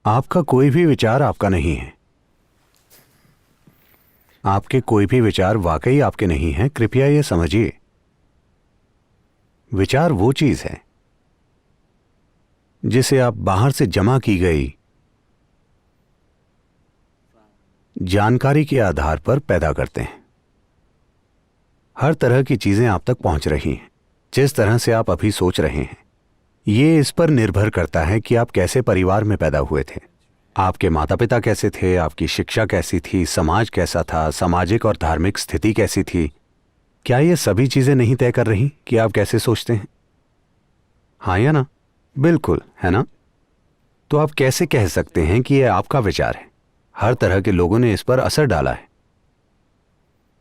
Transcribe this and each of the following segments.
आपका कोई भी विचार आपका नहीं है। आपके कोई भी विचार वाकई आपके नहीं हैं। कृपया यह समझिए, विचार वो चीज है जिसे आप बाहर से जमा की गई जानकारी के आधार पर पैदा करते हैं। हर तरह की चीजें आप तक पहुंच रही हैं जिस तरह से आप अभी सोच रहे हैं। ये इस पर निर्भर करता है कि आप कैसे परिवार में पैदा हुए थे, आपके माता पिता कैसे थे, आपकी शिक्षा कैसी थी, समाज कैसा था, सामाजिक और धार्मिक स्थिति कैसी थी। क्या ये सभी चीजें नहीं तय कर रही कि आप कैसे सोचते हैं? हाँ या ना? बिल्कुल, है ना? तो आप कैसे कह सकते हैं कि यह आपका विचार है? हर तरह के लोगों ने इस पर असर डाला है।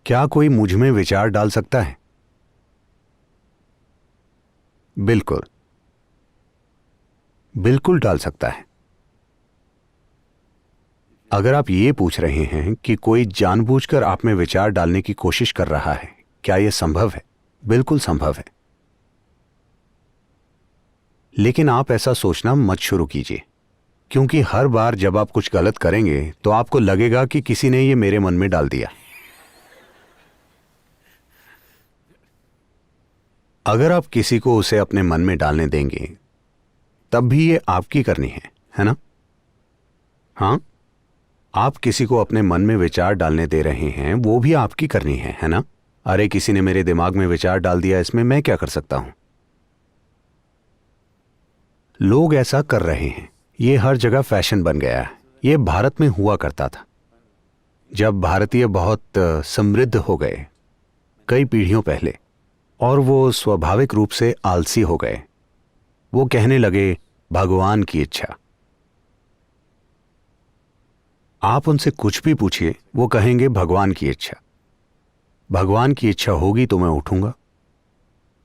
क्या कोई मुझ में विचार डाल सकता है? बिल्कुल, बिल्कुल डाल सकता है। अगर आप ये पूछ रहे हैं कि कोई जानबूझकर आप में विचार डालने की कोशिश कर रहा है, क्या यह संभव है? बिल्कुल संभव है। लेकिन आप ऐसा सोचना मत शुरू कीजिए, क्योंकि हर बार जब आप कुछ गलत करेंगे तो आपको लगेगा कि किसी ने यह मेरे मन में डाल दिया। अगर आप किसी को उसे अपने मन में डालने देंगे तब भी ये आपकी करनी है ना? हाँ, आप किसी को अपने मन में विचार डालने दे रहे हैं, वो भी आपकी करनी है ना? अरे किसी ने मेरे दिमाग में विचार डाल दिया, इसमें मैं क्या कर सकता हूं? लोग ऐसा कर रहे हैं, ये हर जगह फैशन बन गया है। ये भारत में हुआ करता था। जब भारतीय बहुत समृद्ध हो गए कई पीढ़ियों पहले, और वो स्वाभाविक रूप से आलसी हो गए, वो कहने लगे भगवान की इच्छा। आप उनसे कुछ भी पूछिए, वो कहेंगे भगवान की इच्छा। भगवान की इच्छा होगी तो मैं उठूंगा।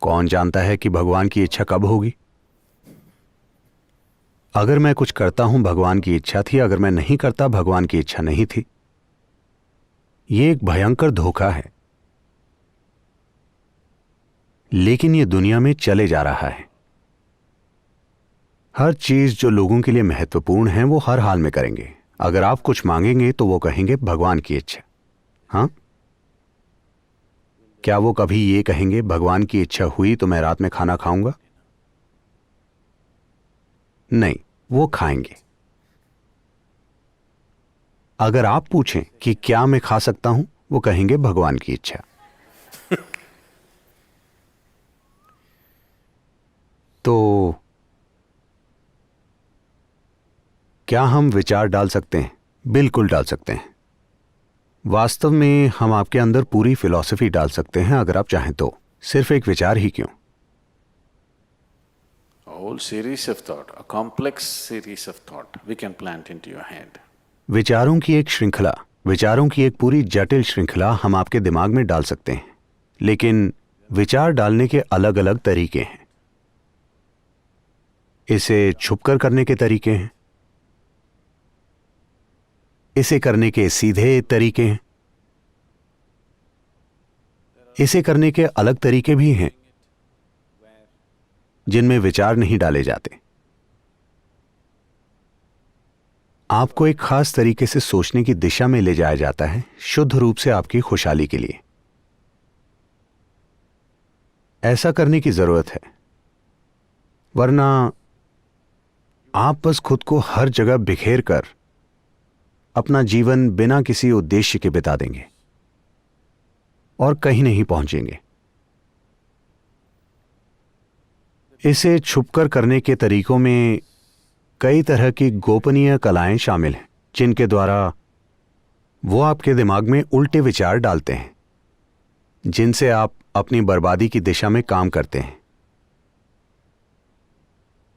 कौन जानता है कि भगवान की इच्छा कब होगी? अगर मैं कुछ करता हूं भगवान की इच्छा थी, अगर मैं नहीं करता भगवान की इच्छा नहीं थी। यह एक भयंकर धोखा है, लेकिन यह दुनिया में चले जा रहा है। हर चीज जो लोगों के लिए महत्वपूर्ण है वो हर हाल में करेंगे। अगर आप कुछ मांगेंगे तो वो कहेंगे भगवान की इच्छा। हाँ, क्या वो कभी ये कहेंगे भगवान की इच्छा हुई तो मैं रात में खाना खाऊंगा? नहीं, वो खाएंगे। अगर आप पूछें कि क्या मैं खा सकता हूं, वो कहेंगे भगवान की इच्छा। तो क्या हम विचार डाल सकते हैं? बिल्कुल डाल सकते हैं। वास्तव में हम आपके अंदर पूरी फिलॉसफी डाल सकते हैं अगर आप चाहें तो। सिर्फ एक विचार ही क्यों? A whole series of thought, a complex series of thought we can plant into your head. विचारों की एक श्रृंखला, विचारों की एक पूरी जटिल श्रृंखला हम आपके दिमाग में डाल सकते हैं। लेकिन विचार डालने के अलग अलग तरीके हैं। इसे छुपकर करने के तरीके हैं, इसे करने के सीधे तरीके हैं, इसे करने के अलग तरीके भी हैं जिनमें विचार नहीं डाले जाते। आपको एक खास तरीके से सोचने की दिशा में ले जाया जाता है, शुद्ध रूप से आपकी खुशहाली के लिए। ऐसा करने की जरूरत है, वरना आप बस खुद को हर जगह बिखेर कर अपना जीवन बिना किसी उद्देश्य के बिता देंगे और कहीं नहीं पहुंचेंगे। इसे छुपकर करने के तरीकों में कई तरह की गोपनीय कलाएं शामिल हैं, जिनके द्वारा वो आपके दिमाग में उल्टे विचार डालते हैं, जिनसे आप अपनी बर्बादी की दिशा में काम करते हैं।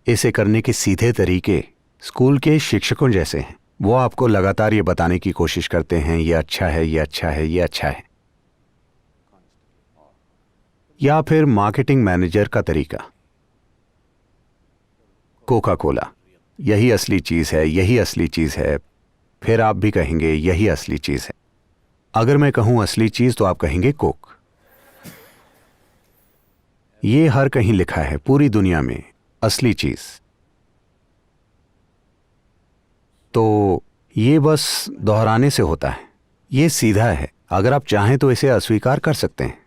इसे करने के सीधे तरीके स्कूल के शिक्षकों जैसे हैं। वो आपको लगातार ये बताने की कोशिश करते हैं ये अच्छा है, ये अच्छा है, ये अच्छा है। या फिर मार्केटिंग मैनेजर का तरीका, कोका कोला, यही असली चीज है, यही असली चीज है। फिर आप भी कहेंगे यही असली चीज है। अगर मैं कहूं असली चीज तो आप कहेंगे कोक। ये हर कहीं लिखा है पूरी दुनिया में, असली चीज। तो ये बस दोहराने से होता है, ये सीधा है। अगर आप चाहें तो इसे अस्वीकार कर सकते हैं।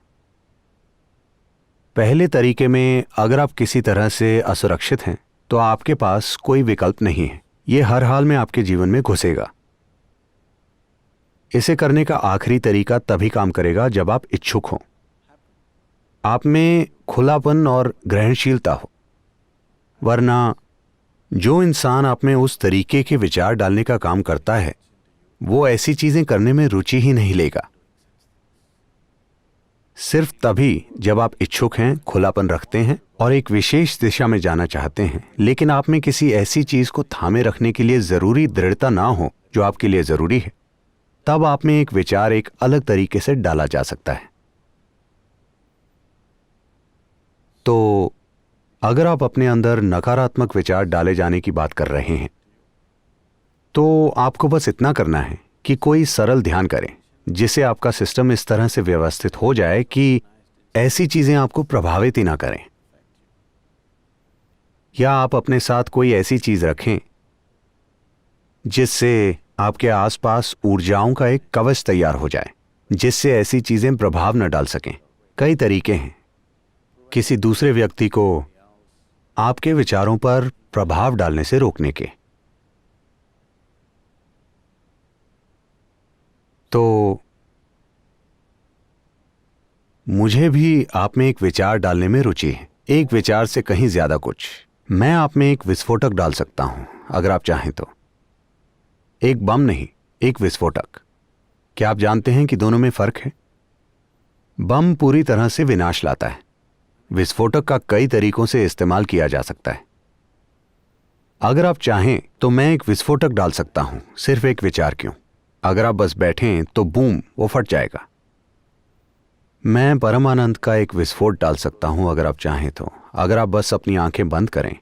पहले तरीके में अगर आप किसी तरह से असुरक्षित हैं तो आपके पास कोई विकल्प नहीं है, ये हर हाल में आपके जीवन में घुसेगा। इसे करने का आखिरी तरीका तभी काम करेगा जब आप इच्छुक हों, आप में खुलापन और ग्रहणशीलता हो। वरना जो इंसान आप में उस तरीके के विचार डालने का काम करता है वो ऐसी चीजें करने में रुचि ही नहीं लेगा। सिर्फ तभी जब आप इच्छुक हैं, खुलापन रखते हैं और एक विशेष दिशा में जाना चाहते हैं, लेकिन आप में किसी ऐसी चीज को थामे रखने के लिए जरूरी दृढ़ता ना हो जो आपके लिए जरूरी है, तब आप में एक विचार एक अलग तरीके से डाला जा सकता है। तो अगर आप अपने अंदर नकारात्मक विचार डाले जाने की बात कर रहे हैं तो आपको बस इतना करना है कि कोई सरल ध्यान करें जिससे आपका सिस्टम इस तरह से व्यवस्थित हो जाए कि ऐसी चीजें आपको प्रभावित ही ना करें। या आप अपने साथ कोई ऐसी चीज रखें जिससे आपके आसपास ऊर्जाओं का एक कवच तैयार हो जाए जिससे ऐसी चीजें प्रभाव न डाल सकें। कई तरीके हैं किसी दूसरे व्यक्ति को आपके विचारों पर प्रभाव डालने से रोकने के। तो मुझे भी आप में एक विचार डालने में रुचि है, एक विचार से कहीं ज्यादा कुछ। मैं आप में एक विस्फोटक डाल सकता हूं अगर आप चाहें तो। एक बम नहीं, एक विस्फोटक। क्या आप जानते हैं कि दोनों में फर्क है? बम पूरी तरह से विनाश लाता है, विस्फोटक का कई तरीकों से इस्तेमाल किया जा सकता है। अगर आप चाहें तो मैं एक विस्फोटक डाल सकता हूं, सिर्फ एक विचार क्यों। अगर आप बस बैठें तो बूम, वो फट जाएगा। मैं परमानंद का एक विस्फोट डाल सकता हूं अगर आप चाहें तो, अगर आप बस अपनी आंखें बंद करें।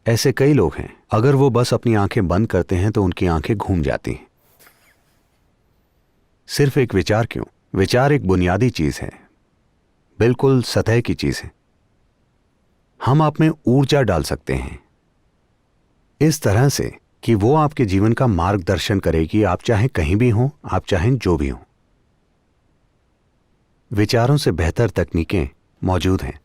ऐसे कई लोग हैं, अगर वो बस अपनी आंखें बंद करते हैं तो उनकी आंखें घूम जाती हैं। सिर्फ एक विचार क्यों? विचार एक बुनियादी चीज है, बिल्कुल सतह की चीज है। हम आप में ऊर्जा डाल सकते हैं इस तरह से कि वो आपके जीवन का मार्गदर्शन करेगी, आप चाहे कहीं भी हों, आप चाहें जो भी हों। विचारों से बेहतर तकनीकें मौजूद हैं।